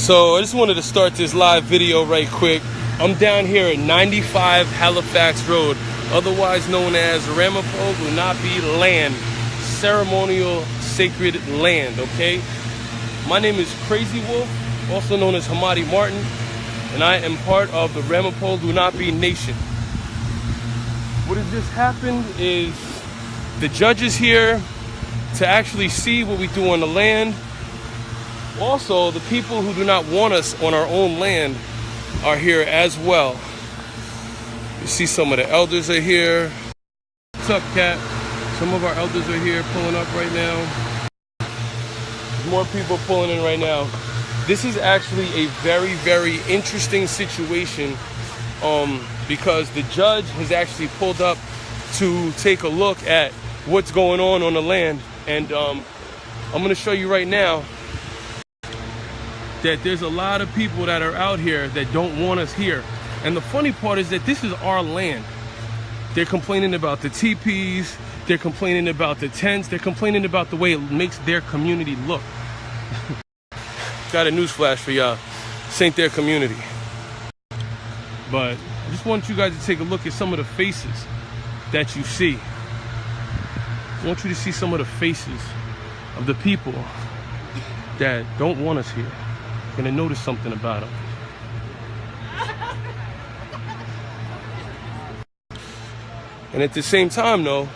So I just wanted to start this live video right quick. I'm down here at 95 Halifax Road, otherwise known as Ramapough Lenape land, ceremonial sacred land, okay? My name is Crazy Wolf, also known as Hamadi Martin, and I am part of the Ramapough Lenape Nation. What has just happened is the judge is here to actually see what we do on the land. Also, the people who do not want us on our own land are here as well. You see some of the elders are here. What's up, Cat? Some of our elders are here pulling up right now. There's more people pulling in right now. This is actually a very, very interesting situation because the judge has actually pulled up to take a look at what's going on the land. And I'm going to show you right now that there's a lot of people that are out here that don't want us here. And the funny part is that this is our land. They're complaining about the teepees, they're complaining about the tents, they're complaining about the way it makes their community look. Got a news flash for y'all. This ain't their community. But I just want you guys to take a look at some of the faces that you see. I want you to see some of the faces of the people that don't want us here. You're gonna notice something about them. And at the same time, though,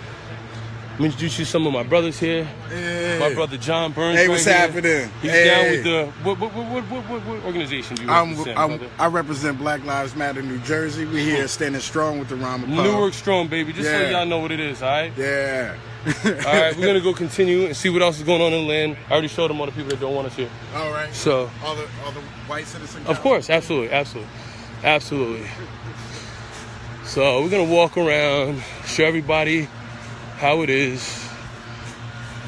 let me introduce you to some of my brothers here. Hey. My brother John Burns. Hey, what's happening? He's down with the what organization do you represent? I represent Black Lives Matter New Jersey. We're here standing strong with the Ramapo. Newark strong, baby. Just so y'all know what it is, all right? Yeah. All right, we're gonna go continue and see what else is going on in the land. I already showed them all the people that don't want us here. All right. So all the white citizens. Of course, absolutely. So we're gonna walk around, show everybody how it is,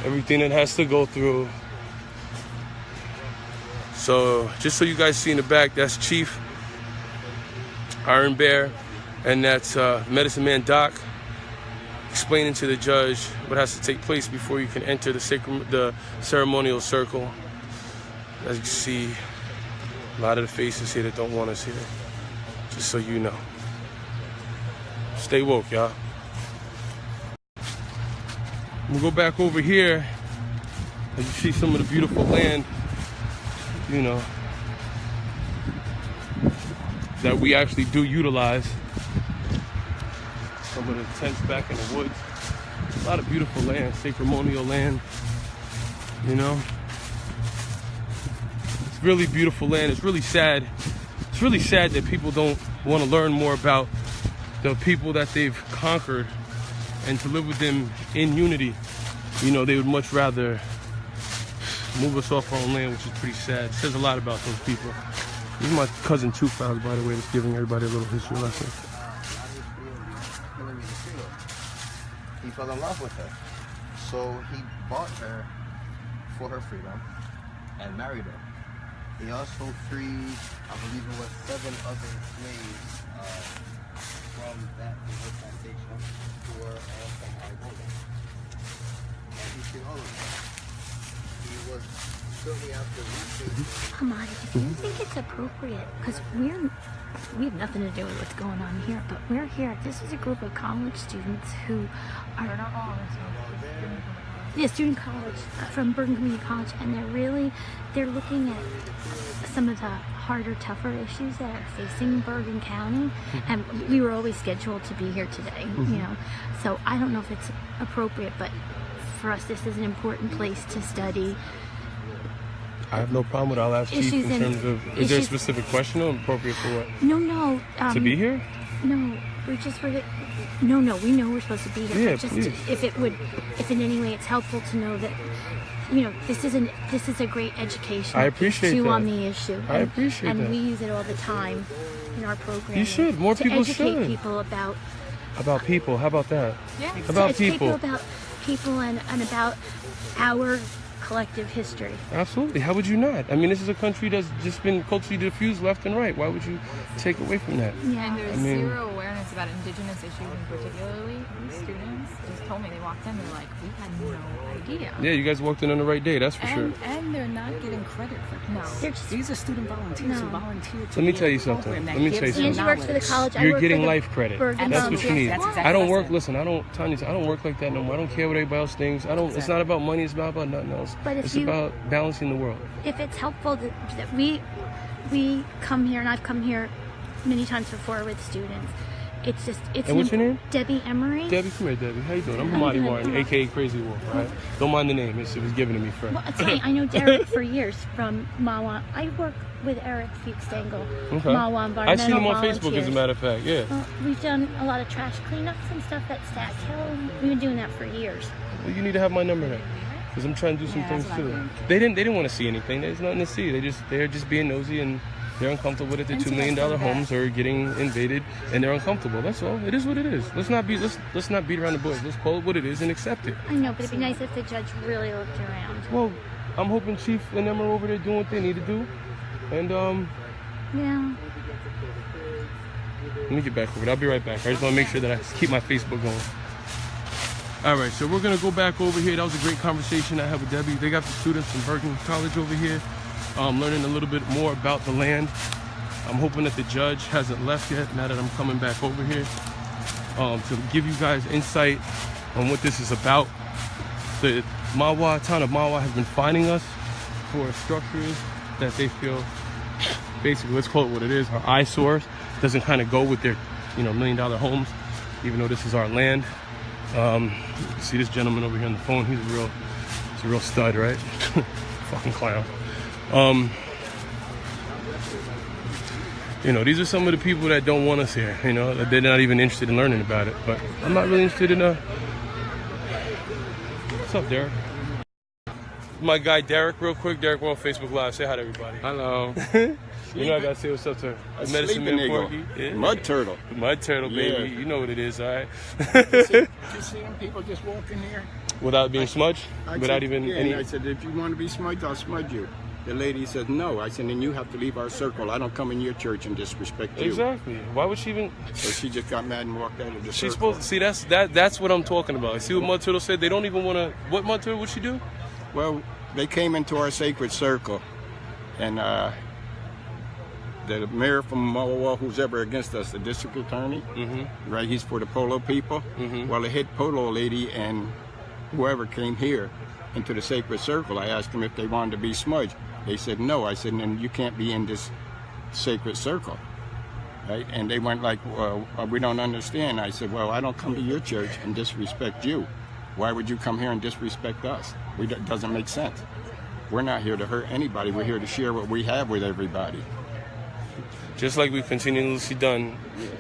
everything that has to go through. So just so you guys see in the back, that's Chief Iron Bear, and that's Medicine Man Doc, explaining to the judge what has to take place before you can enter the ceremonial circle. As you can see, a lot of the faces here that don't want us here, just so you know. Stay woke, y'all. We'll go back over here as you see some of the beautiful land, you know, that we actually do utilize. Some of the tents back in the woods. A lot of beautiful land, ceremonial land, you know. It's really beautiful land. It's really sad. It's really sad that people don't want to learn more about the people that they've conquered and to live with them in unity. You know, they would much rather move us off our own land, which is pretty sad. It says a lot about those people. This is my cousin Two Files, by the way, that's giving everybody a little history lesson. He fell in love with her. So he bought her for her freedom and married her. He also freed, I believe it was 7 other slaves from that plantation who were all from Angola. And he freed all of them. He was shortly after reaching. Hamadi, do you think it's appropriate? Because we have nothing to do with what's going on here, but we're here. This is a group of college students who are not all student college from Bergen Community College, and they're looking at some of the harder, tougher issues that are facing Bergen County, and we were always scheduled to be here today, you know. So I don't know if it's appropriate, but for us, this is an important place to study. I have no problem with it. I'll ask Chief in terms of, is there a specific question or appropriate for what? No. To be here? No, we just were. No, we know we're supposed to be here. Yeah, just please. If in any way it's helpful to know that, you know, this is a great education. I appreciate too that. On the issue. I appreciate that. And we use it all the time in our program. You should. More people should. To educate people about people. How about that? Yeah. About to educate people. About people and about our collective history. Absolutely. How would you not? I mean, this is a country that's just been culturally diffused left and right. Why would you take away from that? Yeah. And there's zero awareness about indigenous issues, and particularly these students just told me they walked in, they're like, we had no idea. Yeah, you guys walked in on the right day, that's for sure. And they're not getting credit for this. These are student volunteers who volunteer to Let me tell you something. Let me tell you something. Angie works for the college. You're getting life credit. Bergen That's what you need. That's exactly I don't what I work. said. Listen, I don't. Tanya, I don't work like that no more. I don't care what everybody else thinks. I don't. It's not about money. It's not about nothing else. But if it's you- about balancing the world. If it's helpful that we come here, and I've come here many times before with students. It's just it's. And what's your name? Debbie Emery. Debbie, come here, Debbie. How you doing? I'm Hamadi good. Martin, aka Crazy Wolf. All right. Don't mind the name. It was given to me first. Well, it's funny, I know Derek for years from Mawa. I work with Eric Fuchs-Stengel, Okay. Mawa Environmental I seen him on Volunteers. Facebook, as a matter of fact. Yeah. Well, we've done a lot of trash cleanups and stuff at Stack Hill. We've been doing that for years. Well, you need to have my number then, because I'm trying to do some things too. They didn't want to see anything. There's nothing to see. They're just being nosy and they're uncomfortable with it. The $2 million homes are getting invaded and they're uncomfortable. That's all. It is what it is. Let's not beat around the bush. Let's call it what it is and accept it. I know, but it'd be nice if the judge really looked around. Well, I'm hoping Chief and them are over there doing what they need to do. And Yeah. let me get back over it. I'll be right back. I just want to make sure that I keep my Facebook going. All right, so we're gonna go back over here. That was a great conversation I had with Debbie. They got the students from Bergen College over here, learning a little bit more about the land. I'm hoping that the judge hasn't left yet now that I'm coming back over here to give you guys insight on what this is about. The town of Mawa has been finding us for structures that they feel, basically, let's call it what it is, our eyesores. Doesn't kind of go with their, $1 million homes, even though this is our land. You can see this gentleman over here on the phone. He's a real stud, right? Fucking clown. These are some of the people that don't want us here. That they're not even interested in learning about it. But I'm not really interested in. What's up, Derek? My guy Derek, real quick. Derek, we're on Facebook Live. Say hi to everybody. Hello. I gotta say what's up to her. The medicine man Porky. Yeah. Mud turtle. Mud turtle, baby. Yeah. You know what it is, all right? You see them people just walking here? Without being smudged? Without even yeah, any. and I said, if you want to be smudged, I'll smudge you. The lady said, no. I said, then you have to leave our circle. I don't come in your church and disrespect you. Exactly. Why would she even? So she just got mad and walked out of the She's circle. supposed to see. That's what I'm talking about. See what Mud Turtle said? They don't even want to. What Mud Turtle would she do? Well, they came into our sacred circle, and the mayor from Mawa, who's ever against us, the district attorney, right? He's for the Polo people. Well, the head Polo lady and whoever came here into the sacred circle, I asked them if they wanted to be smudged. They said no. I said, then you can't be in this sacred circle, right? And they went like, well, we don't understand. I said, well, I don't come to your church and disrespect you. Why would you come here and disrespect us? It doesn't make sense. We're not here to hurt anybody. We're here to share what we have with everybody. Just like we've continuously done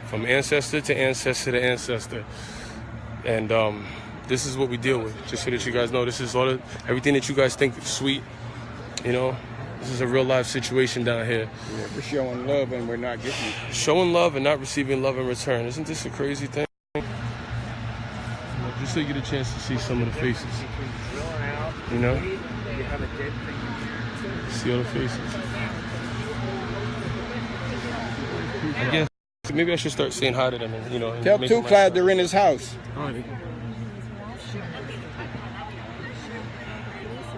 from ancestor to ancestor to ancestor. And this is what we deal with. Just so that you guys know, this is everything that you guys think is sweet. This is a real life situation down here. Yeah, we're showing love and we're not getting it. Showing love and not receiving love in return. Isn't this a crazy thing? Just so you get a chance to see some of the faces. See all the faces. I guess maybe I should start saying hi to them and Tell making Two Cloud myself- they're in his house.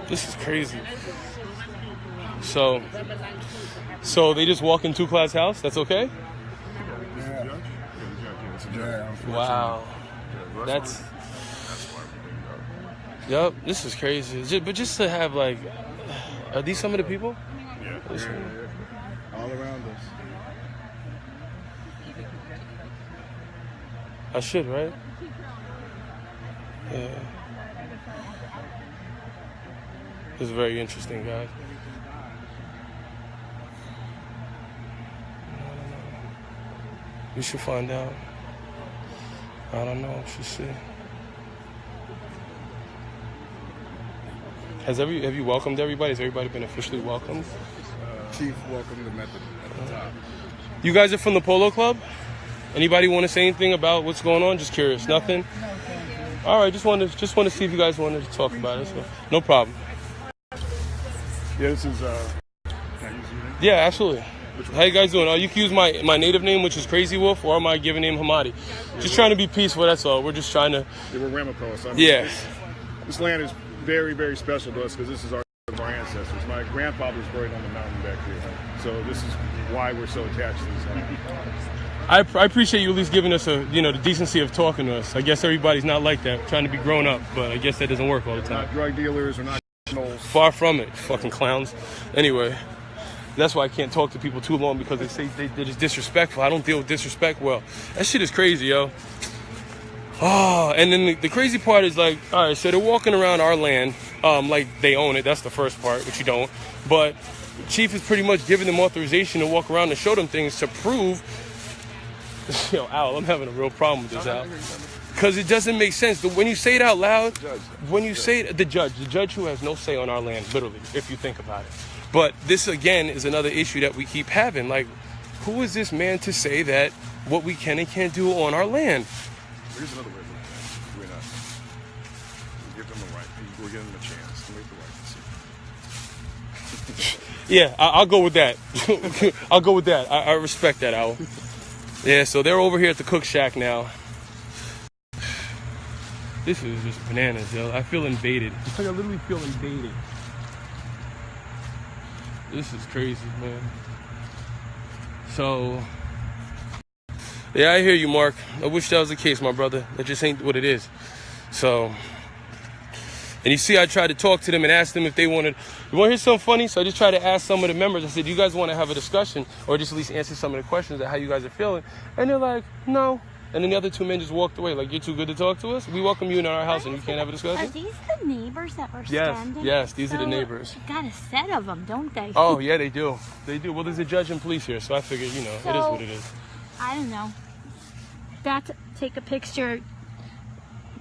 This is crazy. So they just walk in Two Cloud's house? That's okay? Wow. That's... Yep, this is crazy. But just to have are these some of the people? Yeah. All around us. I should, right? Yeah. It's very interesting, guys. We should find out. I don't know. We should see. Have you welcomed everybody? Has everybody been officially welcomed? Chief welcomed them at the top. You guys are from the Polo Club? Anybody want to say anything about what's going on? Just curious. Nothing? All right. Just want to see if you guys wanted to talk about it. So, no problem. Yeah, this is, can I use your name? Yeah, absolutely. How you guys doing? You can use my native name, which is Crazy Wolf, or my given name, Hamadi. Just trying to be peaceful, that's all. We're just trying to... Yeah, we're Ramapo. So Yeah. This land is very, very special to us because this is our ancestors. My grandfather was buried on the mountain back here. So this is why we're so attached to this land. I appreciate you at least giving us the decency of talking to us. I guess everybody's not like that. We're trying to be grown up, but I guess that doesn't work all the time. Not drug dealers or not criminals. Far from it, fucking clowns. Anyway, that's why I can't talk to people too long, because they say they're just disrespectful. I don't deal with disrespect well. That shit is crazy, yo. Oh, and then the crazy part is, like, all right, so they're walking around our land like they own it. That's the first part, which you don't. But Chief is pretty much giving them authorization to walk around and show them things to prove. Yo, Al, I'm having a real problem with this, Al. Because it doesn't make sense. When you say it out loud, when you say it, the judge who has no say on our land, literally, if you think about it. But this, again, is another issue that we keep having. Like, who is this man to say that what we can and can't do on our land? Here's another way of looking at it. We're not. We give them the right. We're giving them a chance to make the right decision. Yeah, I'll go with that. I'll go with that. I respect that, Al. Yeah, so they're over here at the cook shack now. This is just bananas, yo. I feel invaded. It's like I literally feel invaded. This is crazy, man. So, yeah, I hear you, Mark. I wish that was the case, my brother. That just ain't what it is. So, and you see, I tried to talk to them and ask them if they wanted. You want to hear something funny? So I just tried to ask some of the members. I said, "Do you guys want to have a discussion, or just at least answer some of the questions of how you guys are feeling?" And they're like, "No." And then the other two men just walked away. Like, "You're too good to talk to us. We welcome you in our house, and you can't have a discussion." Are these the neighbors that were standing? Yes, these are the neighbors. They got a set of them, don't they? Oh yeah, they do. They do. Well, there's a judge and police here, so I figured, it is what it is. I don't know. Take a picture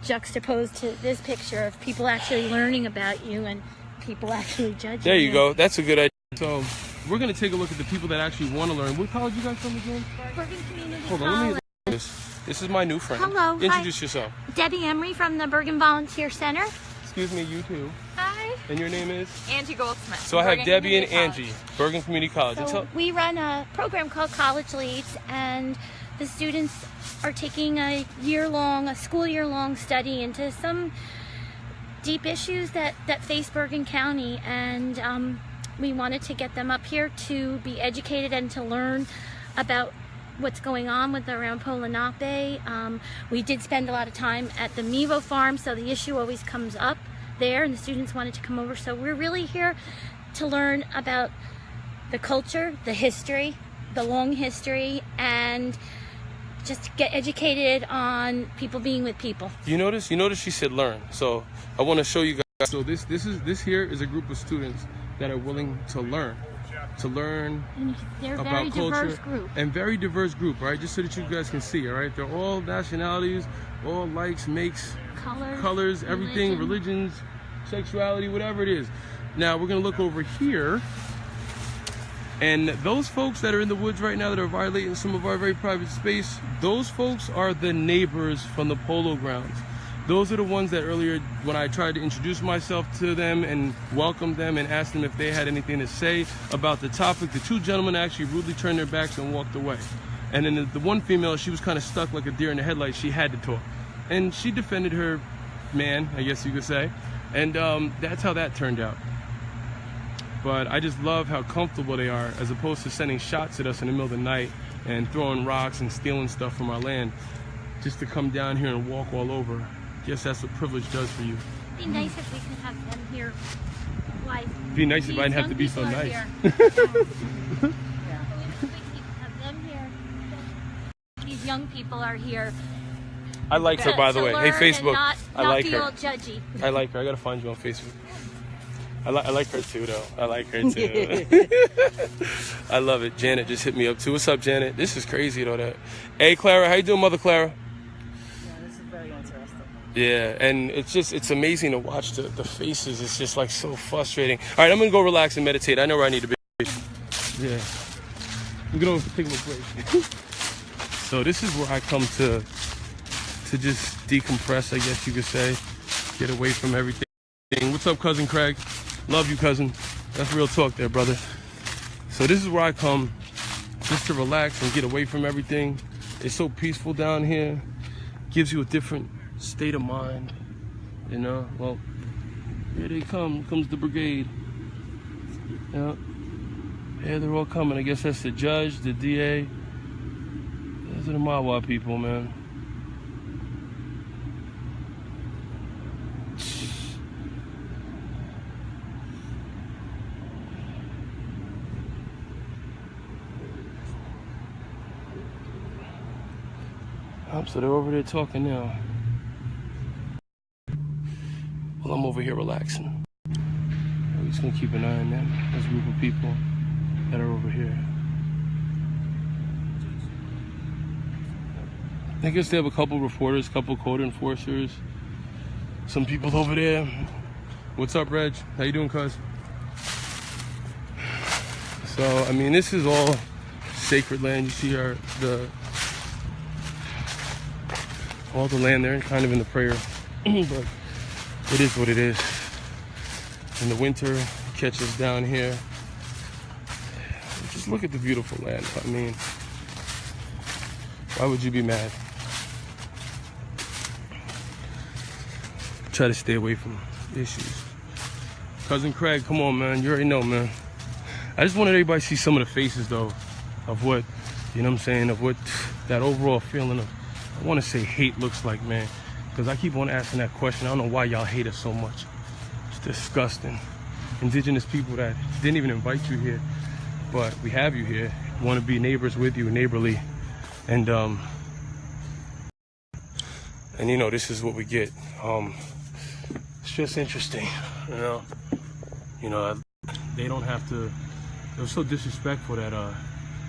juxtaposed to this picture of people actually learning about you and people actually judging you. There you go. That's a good idea. So we're going to take a look at the people that actually want to learn. What college you guys from again? Bergen Community Hold on, College. let me This is my new friend. Hello. Introduce yourself. Debbie Emery from the Bergen Volunteer Center. Excuse me, you too. Hi. And your name is? Angie Goldsmith. So I have Bergen Debbie and Community Angie, Bergen Community College. So we run a program called College Leads, and the students are taking a school year-long study into some deep issues that face Bergen County, and we wanted to get them up here to be educated and to learn about what's going on with the Ramapough Lenape. We did spend a lot of time at the Mevo farm, so the issue always comes up there, and the students wanted to come over. So we're really here to learn about the culture, the history, the long history, and just get educated on people being with people. You notice she said learn. So I want to show you guys. So this here is a group of students that are willing to learn. And they're about very culture diverse group. And very diverse group, right? Just so that you guys can see, all right? They're all nationalities, all likes, makes, colors, everything, religions, sexuality, whatever it is. Now we're gonna look over here, and those folks that are in the woods right now that are violating some of our very private space, those folks are the neighbors from the polo grounds. Those are the ones that earlier, when I tried to introduce myself to them and welcome them and ask them if they had anything to say about the topic, the two gentlemen actually rudely turned their backs and walked away. And then the one female, she was kind of stuck like a deer in the headlights. She had to talk. And she defended her man, I guess you could say. And that's how that turned out. But I just love how comfortable they are, as opposed to sending shots at us in the middle of the night and throwing rocks and stealing stuff from our land, just to come down here and walk all over. Guess that's what privilege does for you. It'd be nice if we could have them here. It'd be nice if I didn't have to be so nice. We have them here. These young people are here. I like her, by the way. Hey, Facebook. I like her. Judgy. I like her. I gotta find you on Facebook. I like her too, though. I like her too. I love it. Janet just hit me up too. What's up, Janet? This is crazy, though. That. Hey, Clara. How you doing, Mother Clara? Yeah, and it's amazing to watch the faces. It's just like so frustrating. All right, I'm gonna go relax and meditate. I know where I need to be. Yeah, I'm gonna take a break. So this is where I come to just decompress, I guess you could say, get away from everything. What's up, cousin Craig? Love you, cousin. That's real talk there, brother. So this is where I come just to relax and get away from everything. It's so peaceful down here. Gives you a different state of mind, you know. Well, here they come. Comes the brigade. Yeah. Yeah, they're all coming. I guess that's the judge, the DA. Those are the Mawa people, man. So they're over there talking now. Well, I'm over here relaxing. I'm just gonna keep an eye on them. There's a group of people that are over here. I guess they have a couple reporters, couple code enforcers, some people over there. What's up, Reg? How you doing, cuz? So, I mean, this is all sacred land. You see here, all the land there, kind of in the prayer, but it is what it is. In the winter, catches down here. Just look at the beautiful land. I mean, why would you be mad? Try to stay away from issues. Cousin Craig, come on, man. You already know, man. I just wanted everybody to see some of the faces, though, of what, you know what I'm saying, of what that overall feeling of, I want to say hate looks like, man, because I keep on asking that question. I don't know why y'all hate us so much. It's disgusting. Indigenous people that didn't even invite you here, but we have you here, want to be neighbors with you, neighborly, and you know, this is what we get. It's just interesting, you know, they don't have to. It was so disrespectful that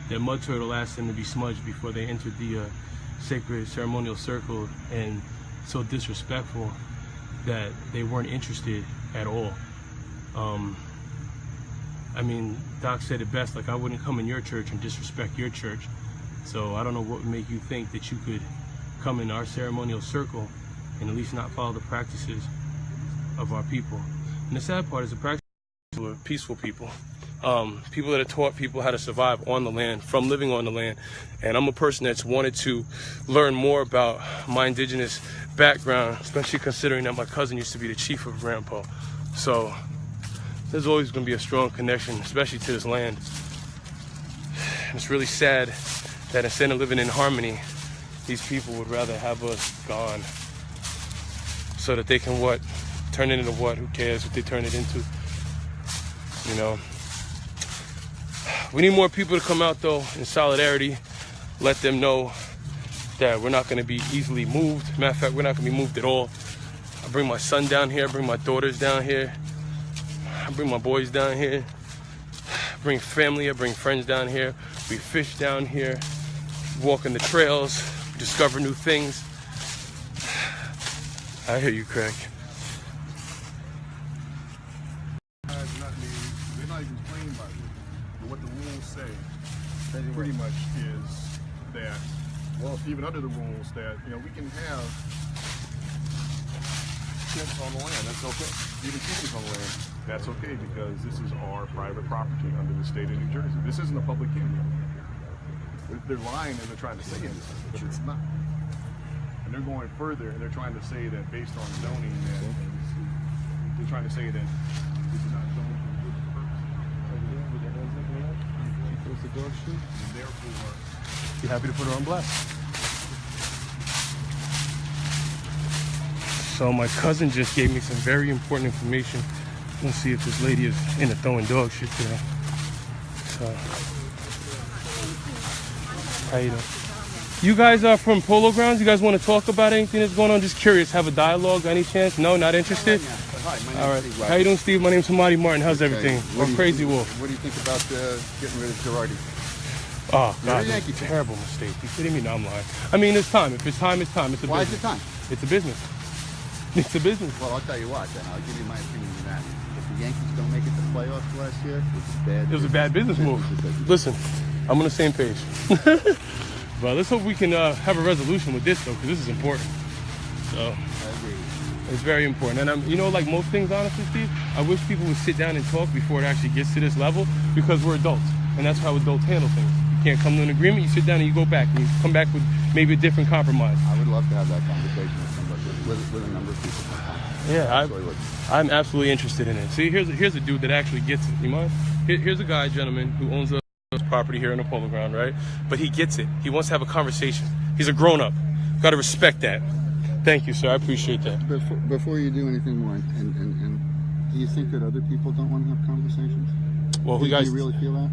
that mud turtle asked them to be smudged before they entered the sacred ceremonial circle, and so disrespectful that they weren't interested at all. I mean, Doc said it best, like, I wouldn't come in your church and disrespect your church. So I don't know what would make you think that you could come in our ceremonial circle and at least not follow the practices of our people. And the sad part is the practices are peaceful people. People that have taught people how to survive on the land, from living on the land. And I'm a person that's wanted to learn more about my indigenous background, especially considering that my cousin used to be the chief of Ramapough. So there's always going to be a strong connection, especially to this land. It's really sad that instead of living in harmony, these people would rather have us gone so that they can what? Turn it into what? Who cares what they turn it into? You know? We need more people to come out, though, in solidarity. Let them know that we're not going to be easily moved. Matter of fact, we're not going to be moved at all. I bring my son down here. I bring my daughters down here. I bring my boys down here. I bring family. I bring friends down here. We fish down here. Walk in the trails. Discover new things. I hear you, Craig. They're not even playing by it. But what the rules say pretty much is that, well, even under the rules, that, you know, we can have tents on the land. That's okay. Even teachers on the land. That's okay, because this is our private property under the state of New Jersey. This isn't a public campground. They're lying and they're trying to say it, but it's not. And they're going further, and they're trying to say that based on zoning, that they're trying to say that this is not zoned for good purpose. And therefore, Be happy to put her on blast. So my cousin just gave me some very important information. Let's see if this lady is into throwing dog shit today. So, how you doing? You guys are from Polo Grounds? You guys want to talk about anything that's going on? Just curious, have a dialogue, any chance? No, not interested? Hi, my All right. Steve How you doing, Steve? My name's Hamadi Martin. How's everything? What I'm do you Crazy think- Wolf. What do you think about getting rid of Girardi? Oh, You're a God, Yankee it's a fan. terrible mistake. You kidding me? No, I'm lying. I mean, it's time. If it's time, it's time. It's a Why is business. it time? It's a business. It's a business. Well, I'll tell you what, then I'll give you my opinion on that. If the Yankees don't make it to playoffs last year, it was a bad business move. decision. Listen, I'm on the same page. But let's hope we can have a resolution with this, though, because this is important. So I agree. it's very important. And you know, like most things, honestly, Steve, I wish people would sit down and talk before it actually gets to this level, because we're adults, and that's how adults handle things. You can't come to an agreement, you sit down and you go back, and you come back with maybe a different compromise. I would love to have that conversation with somebody, with a number of people. Yeah, I'm absolutely interested in it. See, here's a dude that actually gets it. You mind? Here's a guy, gentleman, who owns a property here in the Polo Ground, right? But he gets it. He wants to have a conversation. He's a grown-up. Got to respect that. Thank you, sir. I appreciate that. Before you do anything more, and do you think that other people don't want to have conversations? Well, do you really feel that?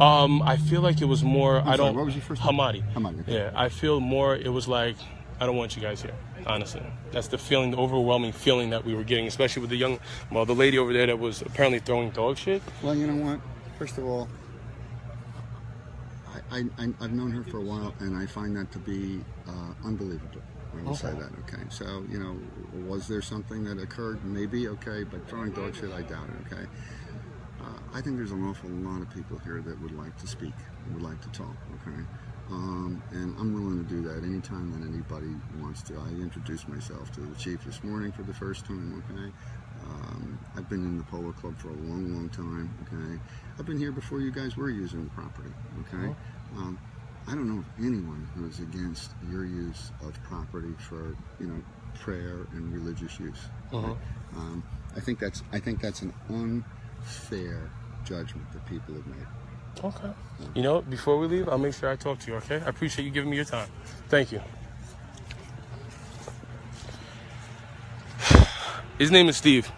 I feel like it was more. What was your first name? Hamadi. Hamadi. Okay. Yeah, I feel more. It was like, I don't want you guys here. Honestly, that's the feeling, the overwhelming feeling that we were getting, especially with the lady over there that was apparently throwing dog shit. Well, you know what? First of all, I've known her for a while, and I find that to be unbelievable. I will say that. Okay, so was there something that occurred? Maybe. Okay, but throwing dog shit, I doubt it. Okay. I think there's an awful lot of people here that would like to speak, would like to talk. Okay. And I'm willing to do that anytime that anybody wants to. I introduced myself to the chief this morning for the first time, okay? I've been in the Polo Club for a long, long time, okay? I've been here before you guys were using the property, okay? I don't know of anyone who is against your use of property for, prayer and religious use. Okay? I think that's an unfair judgment that people have made. Okay. Before we leave, I'll make sure I talk to you, okay? I appreciate you giving me your time. Thank you. His name is Steve.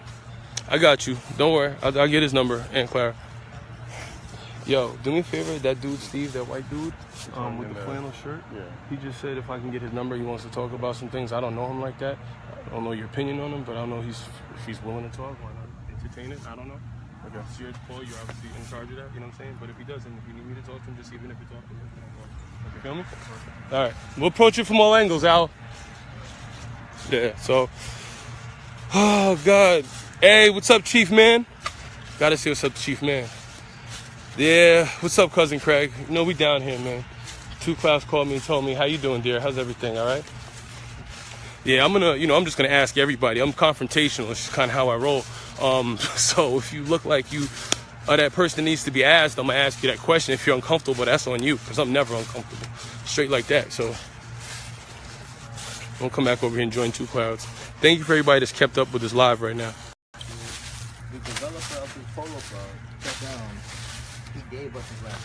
I got you. Don't worry. I'll get his number. Aunt Clara. Yo, do me a favor. That dude, Steve, that white dude with the flannel shirt, he just said if I can get his number, he wants to talk about some things. I don't know him like that. I don't know your opinion on him, but I know if he's willing to talk, why not entertain it? I don't know. Okay. It's your call. You're obviously in charge of that. You know what I'm saying? But if he doesn't, if you need me to talk to him, just even if you talk to him, you feel me? All right. We'll approach it from all angles, Al. Yeah. So, oh God. Hey, what's up, Chief Man? Gotta see what's up, Chief Man. Yeah. What's up, cousin Craig? We down here, man. 2 Clouds called me and told me, how you doing, dear? How's everything? All right. Yeah, I'm just gonna ask everybody. I'm confrontational. It's just kind of how I roll. So if you look like you are that person that needs to be asked, I'm gonna ask you that question. If you're uncomfortable, that's on you, because I'm never uncomfortable. Straight like that. So don't come back over here and join 2 Clouds. Thank you for everybody that's kept up with this live right now. The developer of this Polo Club, he gave us his land.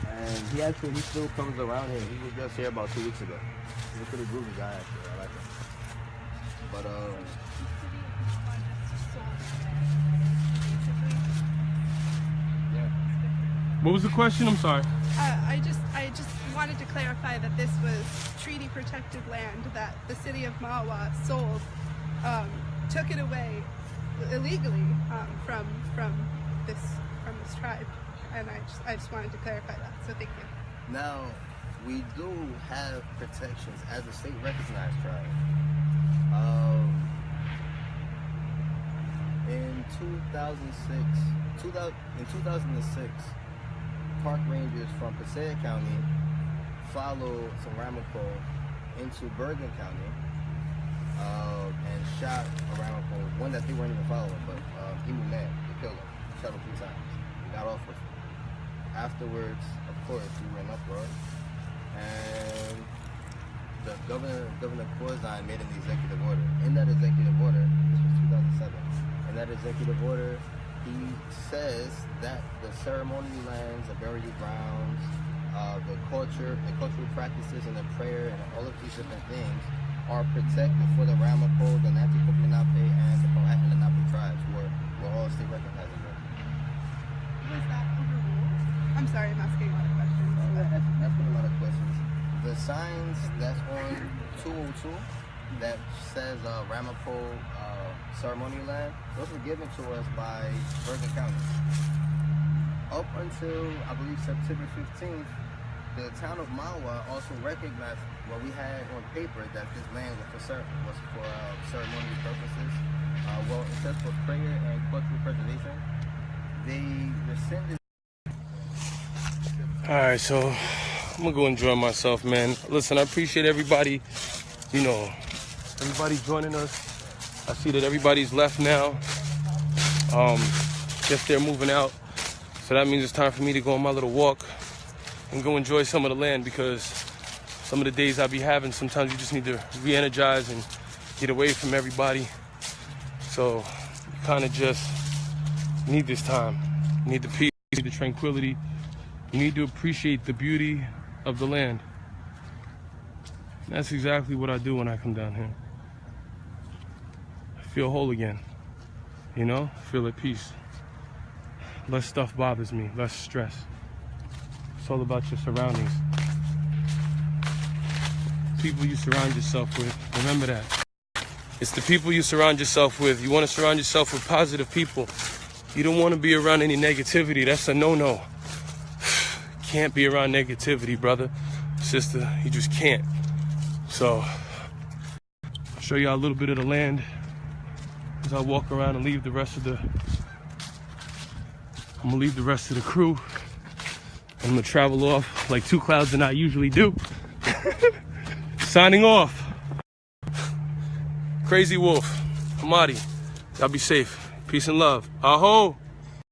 And he still comes around here. He was just here about 2 weeks ago. He's a pretty groovy guy, actually. I like him. But, What was the question? I'm sorry. I just wanted to clarify that this was treaty protected land that the city of Mawa sold, took it away illegally from this tribe, and I just wanted to clarify that. So thank you. now, we do have protections as a state recognized tribe. In 2006, park rangers from Passaic County followed some Ramapo into Bergen County and shot a Ramapo, one that they weren't even following, but he was mad. They killed him. Shot him 3 times. He got off with him. Afterwards, of course, we were in uproar, and the Governor Corzine made an executive order. In that executive order, this was 2007, in that executive order, he says that the ceremonial lands, the burial grounds, the cultural practices, and the prayer, and all of these different things are protected for the Ramapo, the Ramapough Lenape, and the Powhatan Lenape tribes, who are all state recognized. Was that overruled? I'm sorry, I'm asking a lot of questions. That's been a lot of questions. The signs that's on 202 that says Ramapo ceremonial land, those were given to us by Bergen County. Up until, I believe, September 15th, the town of Mawa also recognized what we had on paper, that this land was for ceremonial purposes. Well, it says for prayer and cultural preservation. They rescinded. Alright, so I'm gonna go enjoy myself, man. Listen, I appreciate everybody, everybody joining us. I see that everybody's left now. Guess they're moving out. So that means it's time for me to go on my little walk and go enjoy some of the land, because some of the days I be having, sometimes you just need to re-energize and get away from everybody. So you kind of just need this time. You need the peace, you need the tranquility. You need to appreciate the beauty of the land. And that's exactly what I do when I come down here. I feel whole again, you know? I feel at peace. Less stuff bothers me, less stress. It's all about your surroundings. People you surround yourself with, remember that. It's the people you surround yourself with. You want to surround yourself with positive people. You don't want to be around any negativity. That's a no-no. Can't be around negativity, brother, sister. You just can't. So, I'll show you a little bit of the land as I walk around and leave the rest of the... I'm gonna leave the rest of the crew. I'm gonna travel off like two clouds than I usually do. Signing off. Crazy Wolf, Hamadi. Y'all be safe. Peace and love. Aho!